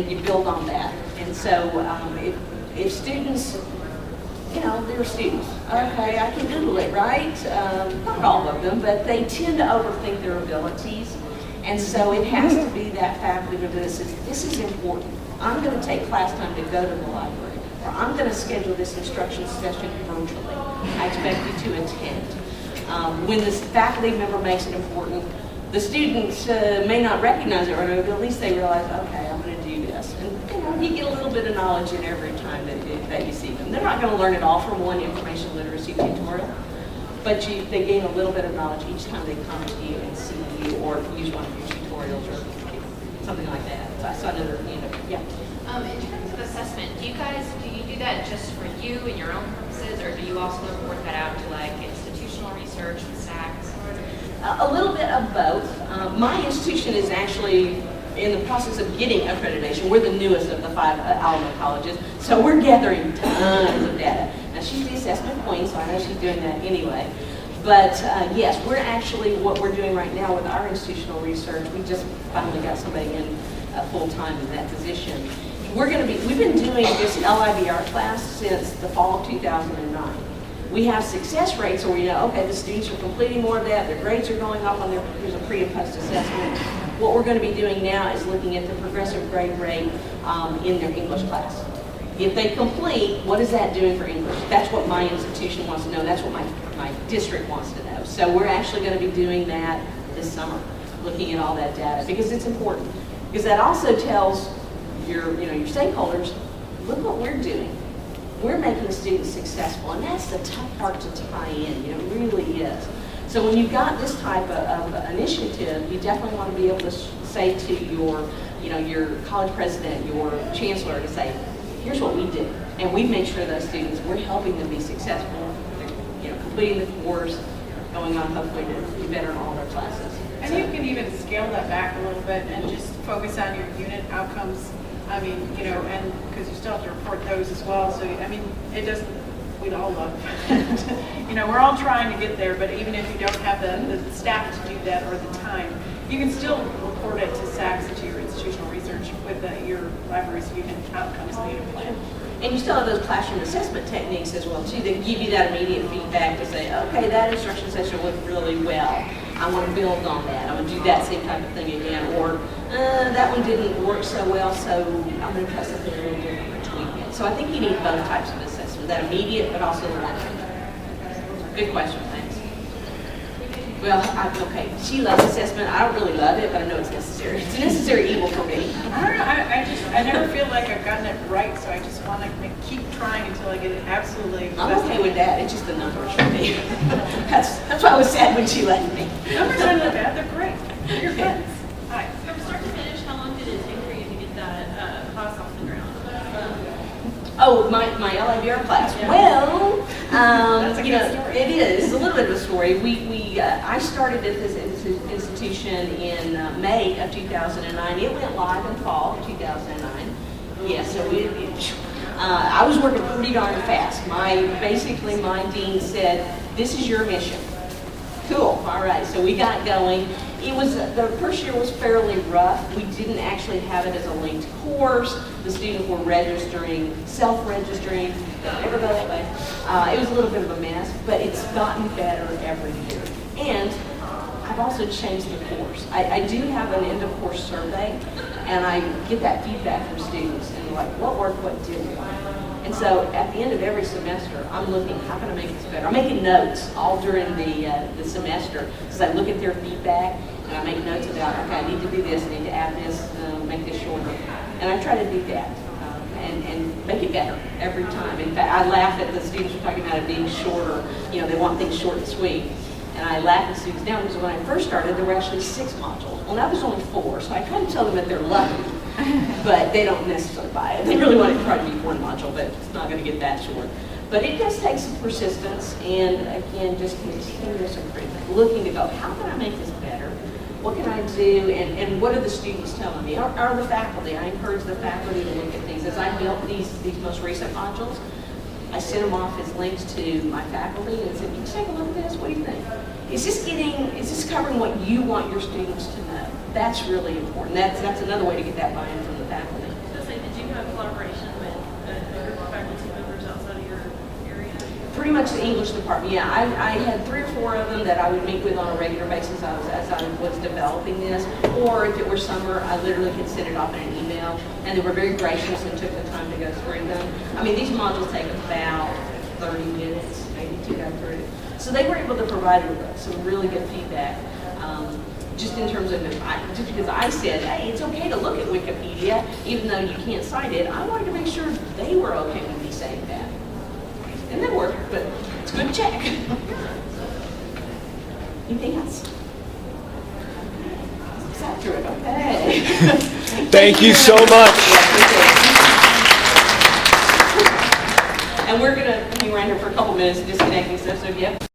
you build on that. And so if students, they're students. Okay, I can Google it, right? Not all of them, but they tend to overthink their abilities. And so it has to be that faculty member that says, this is important. I'm going to take class time to go to the library, or I'm going to schedule this instruction session virtually. I expect you to attend. When this faculty member makes it important, the students may not recognize it right away, but at least they realize, okay, I'm going to do this. And you get a little bit of knowledge in every time that you see them. They're not going to learn it all from one information literacy tutorial, but they gain a little bit of knowledge each time they come to you and see you or use one of your tutorials or something like that. So I saw another, yeah. In terms of assessment, do you do that just for you and your own purposes, or do you also report that out to like institutional research and SACs? A little bit of both. My institution is actually in the process of getting accreditation. We're the newest of the 5 alumni colleges, so we're gathering tons of data. Now she's the assessment queen, so I know she's doing that anyway. But yes, we're actually, what we're doing right now with our institutional research, we just finally got somebody in full-time in that position. We've been doing this LIBR class since the fall of 2009. We have success rates where we know, okay, the students are completing more of that, their grades are going up on there's a pre and post assessment. What we're going to be doing now is looking at the progressive grade rate in their English class. If they complete, what is that doing for English? That's what my institution wants to know. That's what my district wants to know. So we're actually going to be doing that this summer, looking at all that data, because it's important. Because that also tells your stakeholders, look what we're doing. We're making students successful, and that's the tough part to tie in. It really is. So when you've got this type of initiative, you definitely want to be able to say to your college president, your chancellor, to say, here's what we do, and we make sure those students, we're helping them be successful, completing the course, going on hopefully to be better in all their classes. And you can even scale that back a little bit and just focus on your unit outcomes. I mean, and because you still have to report those as well. So, I mean, it doesn't, we'd all love it. We're all trying to get there, but even if you don't have the staff to do that or the time, you can still report it to SACs and to your institutional research with your library's unit outcomes and unit plan. And you still have those classroom assessment techniques as well, too, that give you that immediate feedback to say, okay, that instruction session went really well. I want to build on that. I want to do that same type of thing again. Or that one didn't work so well, so I'm going to try something a little different and tweak it. So I think you need both types of assessment, that immediate but also the one. Good question, thanks. Well, okay, she loves assessment. I don't really love it, but I know it's necessary. It's a necessary evil for me. I don't know. I never feel like I've gotten it right, so I just want to keep trying until I get it absolutely. I'm okay with that. It's just the numbers for me. that's why I was sad when she left me. Numbers aren't that bad. They're great. You're good. Hi. From start to finish, how long did it take for you to get that class off the ground? Oh, my LIBR class. Yeah. Well, That's a good story. it is. It's a little bit of a story. I started at this institution in May of 2009. It went live in fall of 2009. Yeah, so I was working pretty darn fast. Basically, my dean said, "This is your mission." Cool. All right. So we got going. It was the first year was fairly rough. We didn't actually have it as a linked course. The students were registering, self-registering. Don't ever go that way. It was a little bit of a mess, but it's gotten better every year. And I've also changed the course. I do have an end-of-course survey, and I get that feedback from students, and they're like, what worked, what didn't. And so at the end of every semester, I'm looking, how can I make this better? I'm making notes all during the semester, because I look at their feedback, and I make notes about, okay, I need to do this, I need to add this, make this shorter. And I try to do that and make it better every time. In fact, I laugh at the students who are talking about it being shorter. They want things short and sweet. And I laugh at students now, because when I first started, there were actually 6 modules. Well, now there's only 4, so I try to tell them that they're lucky. But they don't necessarily buy it. They really want it to try to be 1 module, but it's not going to get that short. But it does take some persistence and, again, just continuous improvement. Looking to go, how can I make this better? What can I do? And what are the students telling me? Are the faculty? I encourage the faculty to look at these. As I built these most recent modules, I sent them off as links to my faculty and said, you take a look at this, what do you think? Is this covering what you want your students to know? That's really important. That's another way to get that buy-in from the faculty. went to the English department. Yeah, I had 3 or 4 of them that I would meet with on a regular basis as I was developing this. Or if it were summer, I literally could send it off in an email, and they were very gracious and took the time to go through them. I mean, these modules take about 30 minutes maybe to go through. So they were able to provide some really good feedback. Just in terms of, just because I said, hey, it's okay to look at Wikipedia, even though you can't cite it, I wanted to make sure they were okay with me saying that. And they were, but it's good to check. Anything else? Sat through it, okay. Thank you so much. And we're going to hang around here for a couple minutes disconnecting stuff, so if you have